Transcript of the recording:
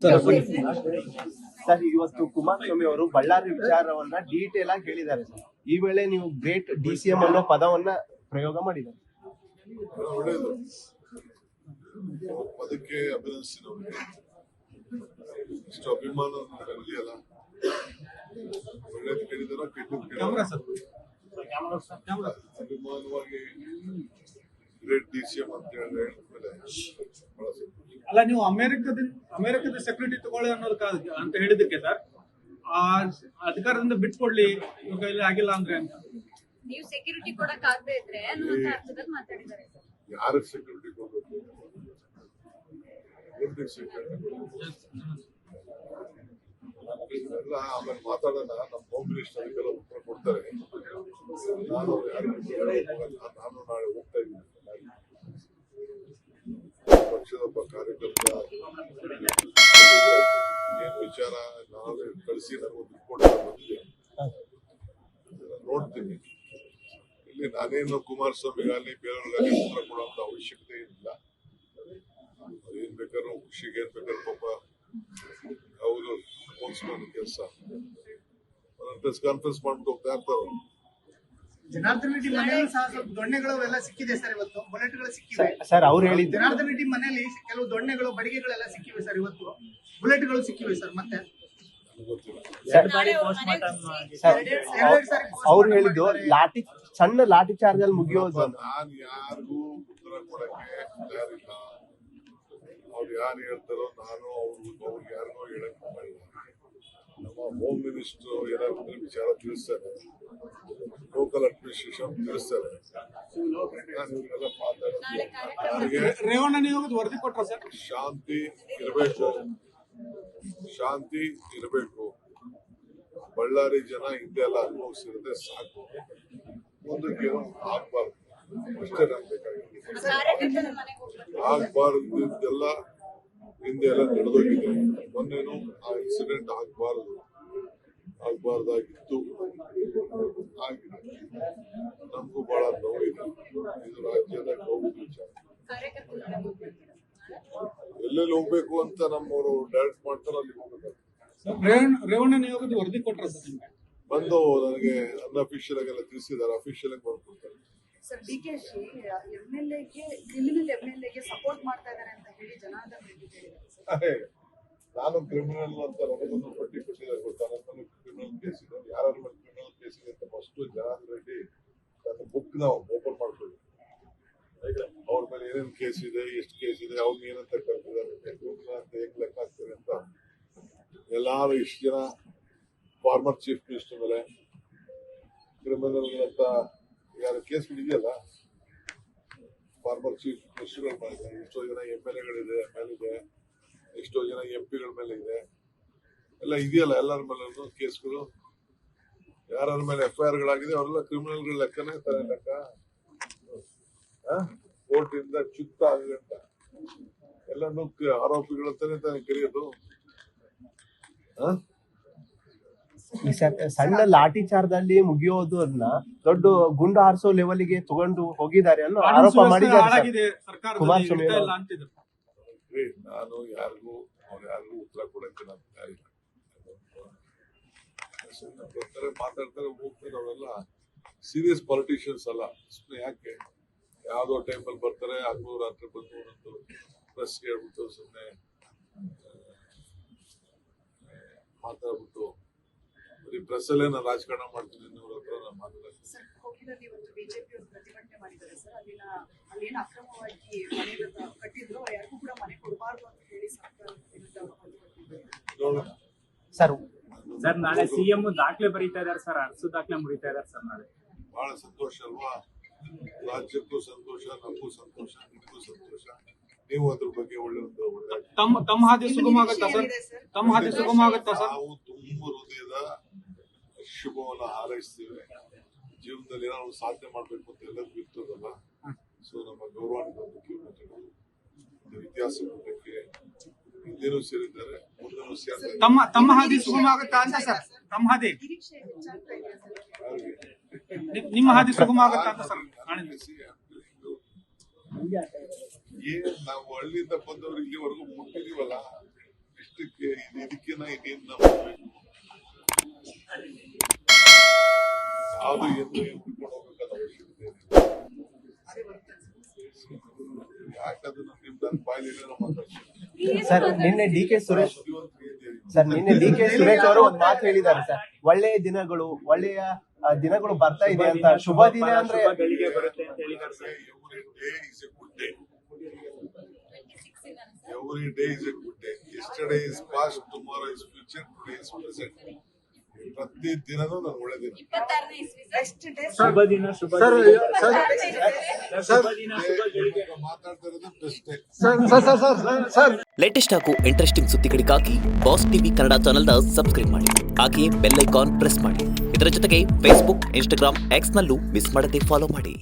Sir, ಇವತ್ತು ಕುಮಾರಸ್ವಾಮಿ ಅವರು ಬಳ್ಳಾರಿ ವಿಚಾರವನ್ನ ಡೀಟೇಲ್ ಆಗಿ ಹೇಳಿದ್ದಾರೆ ಸರ್. ಈ ವೇಳೆ ನೀವು ಗ್ರೇಟ್ DCM ಅನ್ನೋ ಪದವನ್ನ ಪ್ರಯೋಗ ಮಾಡಿದ್ದಾರೆ. ಒಳ್ಳೆಯದು, ಅದಕ್ಕೆ ಅಭಿನಂದಿಸಿದವರಿಗೆ ಇಷ್ಟು ಅಭಿಮಾನ ಅಲ್ಲ. ಒಳ್ಳೇದು ಕೇಳಿದಾರ ಅಭಿಮಾನವಾಗಿ ಗ್ರೇಟ್ DCM ಅಂತ ಹೇಳಿದ್ಮೇಲೆ ಅಲ್ಲ, ನೀವು ಅಮೆರಿಕದ ಸೆಕ್ಯೂರಿಟಿ ತಗೊಳ್ಳಿ ಅನ್ನೋದಕ್ಕೆ ಅಂತ ಹೇಳಿದಕ್ಕೆ ಸರ್, ಆ ಅಧಿಕಾರದಿಂದ ಬಿಟ್ಕೊಡ್ಲಿ ಇವಾಗ ಇಲ್ಲಿ ಆಗಿಲ್ಲ ಅಂದ್ರೆ ಅಂತ ನೀವು ಸೆಕ್ಯೂರಿಟಿ ಕೊಡಕ್ ಆಗದೆ ಇದ್ರೆ ಅನ್ನುವಂತ ಅರ್ಥದಲ್ಲಿ ಮಾತಾಡಿದ್ದಾರೆ ಸರ್. ಯಾರು ಸೆಕ್ಯೂರಿಟಿ ಕೊಡಬೇಕು? ಎಲ್ಲ ಆಮೇಲೆ ಮಾತಾಡೋಣ. ನಮ್ಮ ಹೋಮ್ ಮಿನಿಸ್ಟರ್ ಅದಕ್ಕೆಲ್ಲ ಉತ್ತರ ಕೊಡ್ತಾರೆ. ನಾನು ನಾಳೆ ಹೋಗ್ತಾ ಇದ್ದೀನಿ. ಪಕ್ಷದ ಒಬ್ಬ ಕಾರ್ಯಕರ್ತ ಏನ್ ವಿಚಾರ ನಾಳೆ ಕಳಿಸಿ ನನಗೊಂದು ರಿಪೋರ್ಟ್ ಬಂದಿದೆ, ನೋಡ್ತೀನಿ. ಇಲ್ಲಿ ನಾನೇನು ಕುಮಾರಸ್ವಾಮಿಗಾಗಲಿ ಬೇರೆಯವ್ರಿಗಾಗಲಿ ಉತ್ತರ ಕೊಡುವಂತ ಅವಶ್ಯಕತೆ ಇಲ್ಲ. ಏನ್ ಬೇಕಾದ್ರೂ ಖುಷಿಗೆ ಏನ್ ಬೇಕಾದ್ರೂ ಪಾಪ ಅವರು ಸ್ಪೋರ್ಟ್ಸ್ಮನ್ ಕೆಲಸ ಪ್ರೆಸ್ ಕಾನ್ಫರೆನ್ಸ್ ಮಾಡ್ಬಿಟ್ಟು ಹೋಗ್ತಾ ಇರ್ತಾರ. ಜನಾರ್ದನ್ ರೆಡ್ಡಿ ಮನೆಯಲ್ಲೂ ಸಹ ಸ್ವಲ್ಪ ದೊಣ್ಣೆಗಳು ಎಲ್ಲ ಸಿಕ್ಕಿದೆ ಸರ್. ಇವತ್ತು ಬುಲೆಟ್ಗಳು ಸಿಕ್ಕಿವೆ ಸರ್. ಅವ್ರು ಹೇಳಿದ್ರು ಜನಾರ್ದನ್ ರೆಡ್ಡಿ ಮನೆಯಲ್ಲಿ ಕೆಲವು ದೊಣ್ಣೆಗಳು ಬಡಿಗೆಗಳೆಲ್ಲ ಸಿಕ್ಕಿವೆ ಸರ್. ಇವತ್ತು ಬುಲೆಟ್ಗಳು ಸಿಕ್ಕಿವೆ ಸರ್. ಮತ್ತೆ ಅವ್ರು ಹೇಳಿದ್ದು ಸಣ್ಣ ಲಾಠಿ ಚಾರ್ಜ್ ಅಲ್ಲಿ ಮುಗಿಯೋದು. ನಾನು ಯಾರಿಗೂ ಉತ್ತರ ಕೊಡಕ್ಕೆ ತಯಾರಿಲ್ಲ. ಅವ್ರು ಯಾರು ಹೇಳ್ತಾರೋ ನಾನು ಅವ್ರಿಗೆ ಯಾರಿಗೋ ಹೇಳಕ್ ಮಾಡಿಲ್ಲ. ನಮ್ಮ ಹೋಮ್ ಮಿನಿಸ್ಟರ್ ಏನಾದ್ರು ವಿಚಾರ ತಿಳಿಸ್ತಾರೆ, ಲೋಕಲ್ ಅಡ್ಮಿನಿಸ್ಟ್ರೇಷನ್ ತಿಳಿಸ್ತಾರೆ. ನಾನು ಇವ್ರಿಗೆಲ್ಲ ಮಾತಾಡೋದು ರೇವಣ್ಣ ನಿಯೋಗದ ವರದಿ ಕೊಟ್ರ ಸರ್. ಶಾಂತಿ ಇರಬೇಕು. ಬಳ್ಳಾರಿ ಜನ ಹಿಂದೆ ಎಲ್ಲ ಅನುಭವಿಸಿರದೆ ಸಾಕು, ಮುಂದಕ್ಕೇನು ಆಗ್ಬಾರ್ದು. ಅಷ್ಟೇ ನಮ್ಗೆ ಬೇಕಾಗಿತ್ತು. ಆಗ್ಬಾರ್ದು ಇದೆಲ್ಲ ಹಿಂದೆ ಎಲ್ಲ ನಡೆದೋಗಿದೆ. ಮೊನ್ನೆನು ಆ ಇನ್ಸಿಡೆಂಟ್ ಆಗ್ಬಾರ್ದಾಗಿತ್ತು, ಆಗಿದೆ. ನಮಗೂ ಬಹಳ ನೋವಿದೆ. ಇದು ರಾಜ್ಯದ ಗೌರವ ವಿಚಾರ. ಎಲ್ಲೆಲ್ಲಿ ಹೋಗ್ಬೇಕು ಅಂತ ನಮ್ಮವರು ಡೈರೆಕ್ಟ್ ಮಾಡ್ತಾರ ಅಲ್ಲಿ ಹೋಗ್ಬೇಕು. ರೇವಣ್ಣ ನಿಯೋಗದ ವರದಿ ಕೊಟ್ರ ಸರ್. ಬಂದು ನನಗೆ ಅನ್ಅಫಿಷಿಯಲ್ ಆಗೆಲ್ಲ ತಿಳಿಸಿದ್ದಾರೆ. ಅಫಿಷಿಯಲ್ ಆಗಿ ಬರ್ಕೊಡ್ತಾರೆ ಸರ್. DKಶಿ MLA ಸಪೋರ್ಟ್ ಮಾಡ್ತಾ ಇದ್ದಾರೆ ಅಂತ ಹೇಳಿ ಜನಾರ್ದನ್ ರೆಡ್ಡಿ ಹೇಳಿದ್ದಾರೆ. ನಾನು ಕ್ರಿಮಿನಲ್ ಅಂತ ನನಗೊಂದು ಪಟ್ಟಿ ಕೊಟ್ಟಿದ್ದಾರೆ ಗೊತ್ತಾ? ನನ್ನ ಕ್ರಿಮಿನಲ್ ಕೇಸ್ ಇದೆ, ಯಾರ ಮೇಲೆ ಕ್ರಿಮಿನಲ್ ಕೇಸ್ ಇದೆ ಅಂತ ಫಸ್ಟ್ ಜನಾರ್ದನ್ ರೆಡ್ಡಿ ನನ್ನ ಬುಕ್ ನ ಓಪನ್ ಮಾಡ್ಕೊಳ್ಳಿ. ಅವ್ರ ಮೇಲೆ ಏನೇನು ಕೇಸ್ ಇದೆ, ಎಷ್ಟು ಕೇಸ್ ಇದೆ, ಅವ್ರನ್ನ ಏನಂತ ಕರ್ತಿದ್ದಾರೆ ಅಂತ ಹೇಗ್ ಲೆಕ್ಕ ಹಾಕ್ತಾರೆ ಅಂತ ಎಲ್ಲಾರು ಇಷ್ಟು ಜನ ಫಾರ್ಮರ್ ಚೀಫ್ ಮಿನಿಸ್ಟರ್ ಮೇಲೆ ಕ್ರಿಮಿನಲ್ ಅಂತ ಯಾರು ಕೇಸ್ಗಳಿದೆಯಲ್ಲ, ಫಾರ್ಮರ್ ಚೀಫ್ ಮಿನಿಸ್ಟರ್ಗಳ ಮೇಲೆ ಎಷ್ಟೋ ಜನ MLAಗಳಿದೆ, MLA, ಎಷ್ಟೋ ಜನ MP ಗಳ ಮೇಲೆ ಇದೆ, ಎಲ್ಲ ಇದೆಯಲ್ಲ. ಎಲ್ಲರ ಮೇಲೆ ಕೇಸ್ಗಳು, ಯಾರ ಮೇಲೆ FIR ಗಳಾಗಿದೆ ಅವರೆಲ್ಲ ಕ್ರಿಮಿನಲ್ಗಳ ಲೆಕ್ಕನೇ ತಾನೇ ಲೆಕ್ಕ. ಕೋರ್ಟ್ ಇಂದ ಚುತ್ತ ಆಗಂಟ ಎಲ್ಲನೂ ಆರೋಪಿಗಳಂತಾನೆ ತಾನೇ ಕರೆಯೋದು. ಸಣ್ಣ ಲಾಠಿ ಚಾರ್ಜ್ ಅಲ್ಲಿ ಮುಗಿಯೋದು ಅದನ್ನ ದೊಡ್ಡ ಗುಂಡು ಹಾರಿಸೋ ಲೆವೆಲ್ಗೆ ತಗೊಂಡು ಹೋಗಿದ್ದಾರೆ ಅನ್ನೋ ಆರೋಪ ಮಾಡಿದ್ದಾರೆ ಕುಮಾರಸ್ವಾಮಿ. ನಾನು ಯಾರಿಗೂ ಉತ್ತರ ಕೊಡಕ್ಕೆ ನಾನು ತಯಾರಿಲ್ಲ. ಬರ್ತಾರೆ, ಮಾತಾಡ್ತಾರೆ, ಹೋಗ್ತಾರೆ. ಅವರೆಲ್ಲ ಸೀರಿಯಸ್ ಪಾಲಿಟಿಷಿಯನ್ಸ್ ಅಲ್ಲ. ಸುಮ್ಮನೆ ಯಾಕೆ ಯಾವ್ದೋ ಟೈಮಲ್ಲಿ ಬರ್ತಾರೆ, ಹಗಲು ರಾತ್ರಿ ಬಂದು ಒಂದೊಂದು ಪ್ರೆಸ್ ಹೇಳ್ಬಿಟ್ಟು ಸುಮ್ಮನೆ ಮಾತಾಡ್ಬಿಟ್ಟು ಬರೀ ಪ್ರೆಸ್ ಅಲ್ಲೇ ನಾನು ರಾಜಕಾರಣ ಮಾಡ್ತೀನಿ ಅನ್ನೋರ ಹತ್ರ ನಾನು ಮಾತಾಡ್ತೀನಿ. ಬಿಜೆಪಿ ಪ್ರತಿಭಟನೆ ಮಾಡಿದ್ದಾರೆ ಸರ್. ಅಲ್ಲೇನು ಅಕ್ರಮವಾಗಿ ಮನೆ ಕಟ್ಟಿದ್ರು, ಯಾರಿಗೂ ಕೂಡ ಮನೆ ಕೊಡಬಾರ್ದು ಅಂತ ಹೇಳಿ ಸರ್. ನಾಳೆ CM ದಾಖಲೆ ಬರೀತಾ ಇದಾರೆ ಸರ್. ಅರ್ಸು ದಾಖಲೆ ಮುರಿತಾ ಇದಾರೆ ಸರ್. ನಾಳೆ ಬಹಳ ಸಂತೋಷ ಅಲ್ವಾ? ರಾಜ್ಯಕ್ಕೂ ಸಂತೋಷ, ನಮಗೂ ಸಂತೋಷ, ನಿಮಗೂ ಸಂತೋಷ. ನೀವು ಅದ್ರ ಬಗ್ಗೆ ಒಳ್ಳೆ ತಮ್ಮ ಹಾದಿ ಸುಗಮ ಆಗುತ್ತಾ ಸರ್? ತಮ್ಮ ಹಾದಿ ಸುಗಮ ಆಗುತ್ತಾ ಸರ್? ನಾವು ತುಂಬ ಹೃದಯದ ಶುಭವನ್ನ ಹಾರೈಸ್ತೀವಿ. ಜೀವನದಲ್ಲಿ ಏನಾದ್ರು ಸಾಧನೆ ಮಾಡ್ಬೇಕು ಅಂತ ಎಲ್ಲರಿಗೂ ಇರ್ತದಲ್ಲ. ಸೊ ನಮ್ಮ ಗೌರವಾನ್ವಿತ ಮುಖ್ಯಮಂತ್ರಿಗಳು ಇತಿಹಾಸ ಪುಟಕ್ಕೆ ಹಿಂದೇನೂ ಸೇರಿದ್ದಾರೆ, ಮುಂದೆನೂ ಸೇರ್ತಾರೆ. ತಮ್ಮ ಹಾದಿ ಸುಗಮ ಆಗುತ್ತಾ ಅಂತ ಸರ್? ತಮ್ಮ ಹಾದಿ ನಿಮ್ಮ ಹಾದಿ ಸುಗಮ ಆಗುತ್ತಾ ಅಂತ ಸರ್? ಏನ್ ನಾವು ಹಳ್ಳಿಯಿಂದ ಬಂದವರು ಇಲ್ಲಿವರೆಗೂ ಮುಟ್ಟಿದೀವಲ್ಲ, ಇಷ್ಟಕ್ಕೆ ಇದಕ್ಕಿನ್ನ ಇನ್ನೇನ್ ಮಾಡ್ಬೇಕು? ಯಾವ್ದು ಎಂದು ಬಿಟ್ಕೊಂಡು ಹೋಗ್ಬೇಕಾದ ಅವಶ್ಯಕತೆ ಯಾಕದನ್ನ ನಿಮ್ ಬಾಯಲ್ಲಿ ಮಾತಾಡ್ತೀನಿ. ಸರ್ ನಿನ್ನೆ ಡಿ ಕೆ ಸುರೇಶ್ ಅವರು ಒಂದು ಮಾತು ಹೇಳಿದ್ದಾರೆ ಸರ್, ಒಳ್ಳೆಯ ದಿನಗಳು, ಒಳ್ಳೆಯ ದಿನಗಳು ಬರ್ತಾ ಇದೆ ಅಂತ. ಶುಭ ದಿನ ಅಂದ್ರೆ ಶುಭ ಗಳಿಗೆ ಬರುತ್ತೆ ಅಂತ ಹೇಳಿದ್ದಾರೆ sir. Every day is a good day. Yesterday is past, tomorrow is future, today is present. ಪ್ರತಿ ದಿನನೂ ನಾನು ಒಳ್ಳೆ ದಿನ. ಶುಭ ದಿನ ಶುಭ ಸರ್ ಗಳಿಗೆ. ಸರ್ ಶುಭ ದಿನ ಶುಭ ಗಳಿಗೆ. ಮಾತಾಡ್ತಾ ಇರೋದು ಬೆಸ್ಟ್. ಸರ್ ಲೇಟೆಸ್ಟ್ ಹಾಗೂ ಇಂಟ್ರೆಸ್ಟಿಂಗ್ ಸುದ್ದಿಗಳಿಗಾಗಿ ಬಾಸ್ ಟಿವಿ ಕನ್ನಡ ಚಾನೆಲ್ನ ಸಬ್ಸ್ಕ್ರೈಬ್ ಮಾಡಿ. ಹಾಗೆಯೇ ಬೆಲ್ ಐಕಾನ್ ಪ್ರೆಸ್ ಮಾಡಿ. ಇದರ ಜೊತೆಗೆ ಫೇಸ್ಬುಕ್, ಇನ್ಸ್ಟಾಗ್ರಾಮ್, ಎಕ್ಸ್ನಲ್ಲೂ ಮಿಸ್ ಮಾಡದೆ ಫಾಲೋ ಮಾಡಿ.